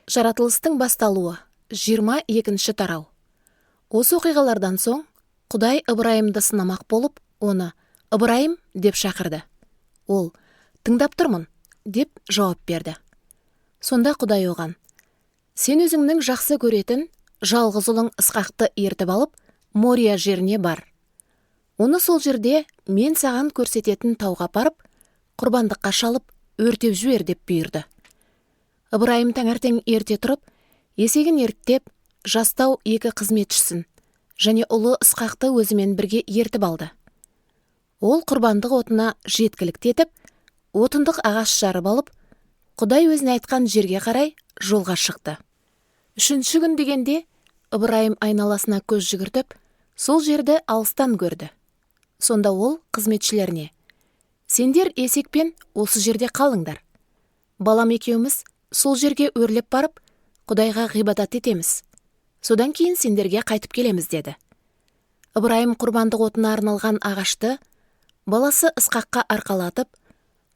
Жаратылыстың басталуы 22-ші тарау. Осы оқиғалардан соң Құдай Ыбырайымды сынамақ болып, оны «Ыбырайым» деп шақырды. Ол «Тыңдап тұрмын» деп жауап берді. Сонда Құдай оған: «Сен өзіңнің жақсы көретін жалғыз ұлың Ысқақты ертіп алып, Мория жеріне бар. Оны сол жерде мен саған көрсететін тауға апарып, құрбандыққа шалып, өртеп жібер» деп бұйырды. Ыбырайым таңертең ерте тұрып, есегін ерттеп, жастау 2 қызметшісін және ұлы Ысқақты өзімен бірге ертіп алды. Ол құрбандық отына жеткілікті етіп, отындық ағаш жарып алып, Құдай өзіне айтқан жерге қарай жолға шықты. 3-ші күн дегенде Ыбырайым айналасына көз жүгіртіп, сол жерді алыстан көрді. Сонда ол қызметшілеріне: «Сендер есекпен осы жерде қалыңдар. Балам екеуміз сол жерге өрлеп барып, Құдайға ғибадат етеміз. Содан кейін сендерге қайтып келеміз» деді. Ыбырайым құрбандық отына арналған ағашты баласы Ысқаққа арқалатып,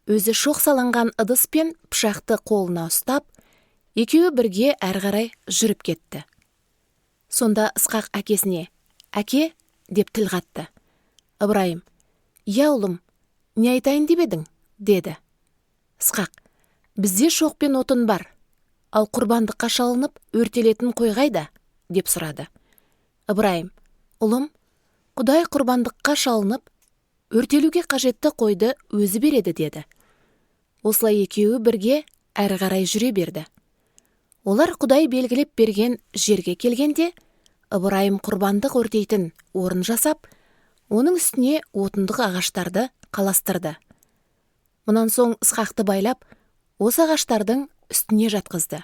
өзі шоқ салынған ыдыс пен пышақты қолына ұстап, екеуі бірге әрі қарай жүріп кетті. Сонда Ысқақ әкесіне: «Әке» деп тіл қатты. Ыбырайым: «Я ұлым, не айтайын деп едің?» деді. Ысқақ: «Бізде шоқ пен отын бар, ал құрбандыққа шалынып өртелетін қой қайда?» деп сұрады. Ыбырайым: «Ұлым, Құдай құрбандыққа шалынып өртелуге қажетті қойды өзі береді» деді. Осылай екеуі бірге әрі қарай жүре берді. Олар Құдай белгілеп берген жерге келгенде, Ыбырайым құрбандық өртейтін орын жасап, оның үстіне отындық ағаштарды қаластырды. Мұнан соң Ысқақты байлап, осы ағаштардың үстіне жатқызды.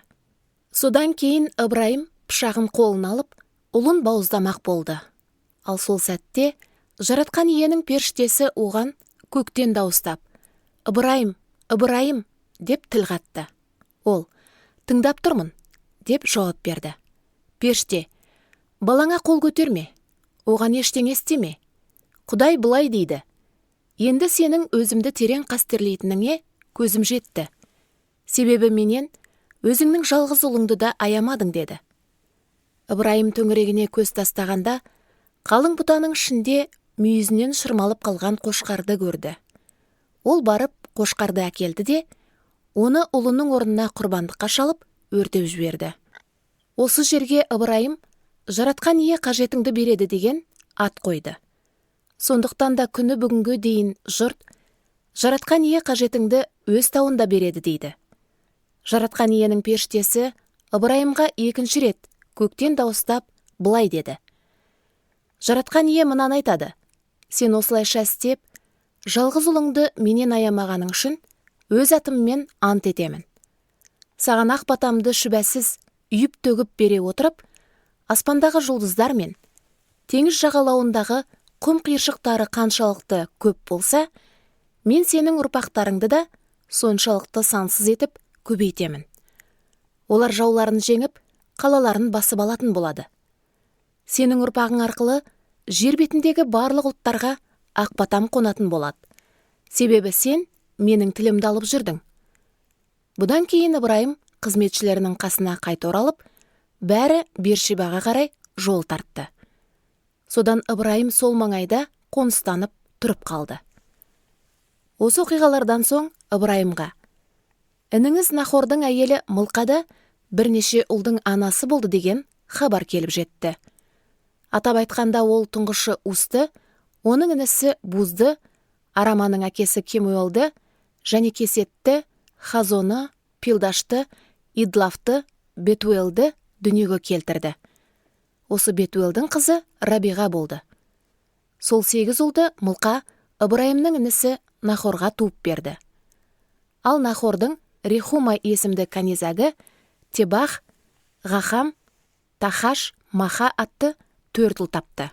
Содан кейін Ыбырайым пышағын қолына алып, ұлын бауыздамақ болды. Ал сол сәтте жаратқан иенің періштесі оған көктен дауыстап: «Ыбырайым, Ыбырайым» деп тіл қатты. Ол «Тыңдап тұрмын» деп жауап берді. Періште: «Балаңа қол көтерме, оған ештеңе істеме. Құдай былай дейді: енді сенің өзімді терең қастерлейтініңе көзім жетті. Себебі менен өзіңнің жалғыз ұлыңды да аямадың» деді. Ыбырайым төңірегіне көз тастағанда, қалың бұтаның ішінде мүйізінен шырмалып қалған қошқарды көрді. Ол барып қошқарды әкелді де, оны ұлының орнына құрбандыққа шалып, өртеп жіберді. Осы жерге Ыбырайым «Жаратқан ие қажетіңді береді» деген ат қойды. Сондықтан да күні бүгінгі дейін жұрт «Жаратқан ие қажетіңді өз тауында береді» дейді. Жаратқан иенің періштесі Ыбырайымға 2-ші рет көктен дауыстап былай деді: «Жаратқан ие мынаны айтады: сен осылайша істеп, жалғыз ұлыңды менен аямағаның үшін өз атыммен ант етемін. Саған ақ батамды шүбәсіз үйіп төгіп бере отырып, аспандағы жұлдыздар мен теңіз жағалауындағы құм қиыршықтары қаншалықты көп болса, мен сенің ұрпақтарыңды да соншалықты сансыз етіп көбейтемін. Олар жауларын жеңіп, қалаларын басып алатын болады. Сенің ұрпағың арқылы жер бетіндегі барлық ұлттарға ақ батам қонатын болады. Себебі сен менің тілімді алып жүрдің». Бұдан кейін Ыбырайым қызметшілерінің қасына қайта оралып, бәрі Бершебаға қарай жол тартты. Содан Ыбырайым сол маңайда қоныстанып тұрып қалды. Осы оқиғалардан соң Ыбырайымға: «Ініңіз Нахордың әйелі Мылқада бірнеше ұлдың анасы болды» деген хабар келіп жетті. Атап айтқанда, ол тұңғышы Усты, оның інісі Бузды, Араманың әкесі Кемуэлді және Кесетті, Хазоны, Пилдашты, Идлафты, Бетуэлді дүниеге келтірді. Осы Бетуэлдің қызы Рабиға болды. Сол 8 ұлды Мылқа Ыбырайымның інісі Нахорға туып берді. Ал Нахордың Рехума есімді канизагы Тебах, Ғахам, Тахаш, Маха атты 4 ұл тапты.